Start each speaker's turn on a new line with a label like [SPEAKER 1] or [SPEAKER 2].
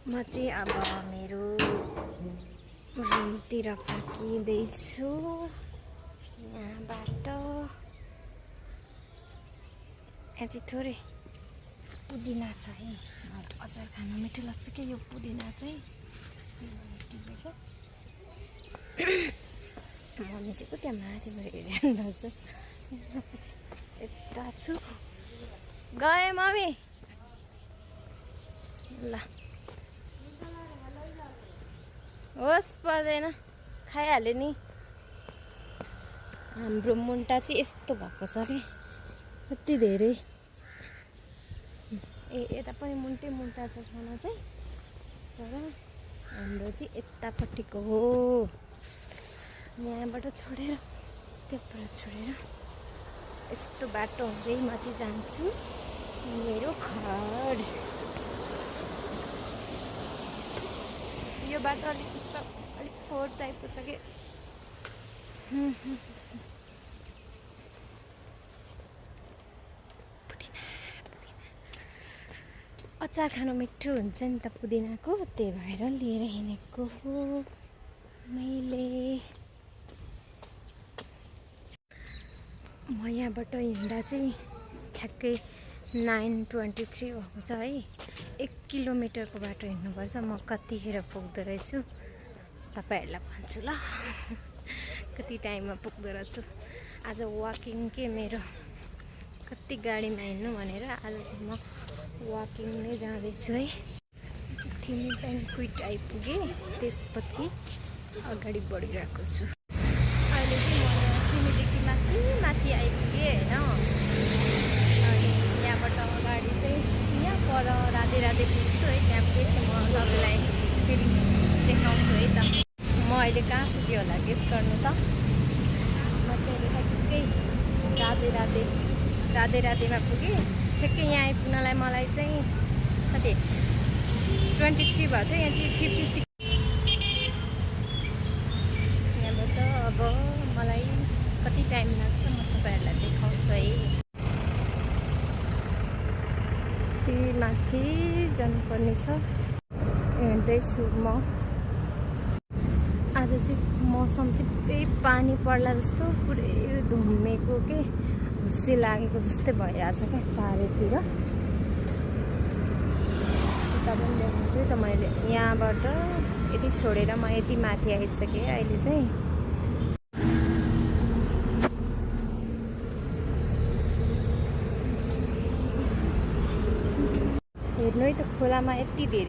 [SPEAKER 1] म चाहिँ अब मेरो रुमतिर फर्किँदैछु। यहाँबाट यहाँ चाहिँ थोरै पुदिना छ है। अचार खान मिठो लाग्छ क्या यो पुदिना चाहिँ। मम्मी चाहिँ कति माथिबाट हेरिरहनु छ। यता छु गएँ मम्मी। ल होस् पर्दैन, खाइहाल्यो नि। हाम्रो मुन्टा चाहिँ यस्तो भएको छ कि कति धेरै। यता पनि मुन्टा छ छाना चाहिँ, तर हाम्रो चाहिँ यतापट्टिको हो। यहाँबाट छोडेर त्यहाँबाट छोडेर यस्तो बाटो हुँदै म चाहिँ जान्छु मेरो घर। यो बाटो अलिक फोहोर टाइपको छ कि। अचार खानु मिठो हुन्छ नि त पुदिनाको, त्यही भएर लिएर हिँडेको हो मैले। म यहाँबाट हिँड्दा चाहिँ ठ्याक्कै 9:23 भएको छ है। 1 किलोमिटरको बाटो हिँड्नुपर्छ। म कतिखेर पुग्दो रहेछु तपाईँहरूलाई भन्छु ल। कति टाइममा पुग्दो रहेछु। आज वाकिङ के मेरो कति गाडीमा हिँड्नु भनेर आज चाहिँ म वाकिङ नै जाँदैछु है। थिमी ब्याङ्क्वेट आइपुगेँ, त्यसपछि अगाडि बढिरहेको छु। अहिले चाहिँ म थिमीदेखि माथि आइपुगेँ होइन। अनि यहाँबाट अगाडि चाहिँ यहाँ पर राधे पुग्छु है। त्यहाँ पछि म तपाईँलाई फेरि देखाउँछु है त। म अहिले कहाँ पुगेँ होला गेस गर्नु त। म चाहिँ अहिले ठ्याक्कै राधेमा पुगेँ। ठ्याक्कै यहाँ आइपुग्नलाई मलाई चाहिँ कति 23 भएको थियो। यहाँ चाहिँ 56। यहाँबाट अब मलाई कति टाइम लाग्छ म तपाईँहरूलाई देखाउँछु है। यति माथि जानुपर्ने छ, हिँड्दैछु म। आज चाहिँ मौसम चाहिँ पुरै पानी पर्ला जस्तो, पुरै धुम्मेको के हुस्से लागेको जस्तै भइरहेछ क्या चारैतिर। उता पनि देखाउँछु त मैले। यहाँबाट यति छोडेर म यति माथि आइसकेँ अहिले चाहिँ। हेर्नु है त खोलामा यति धेरै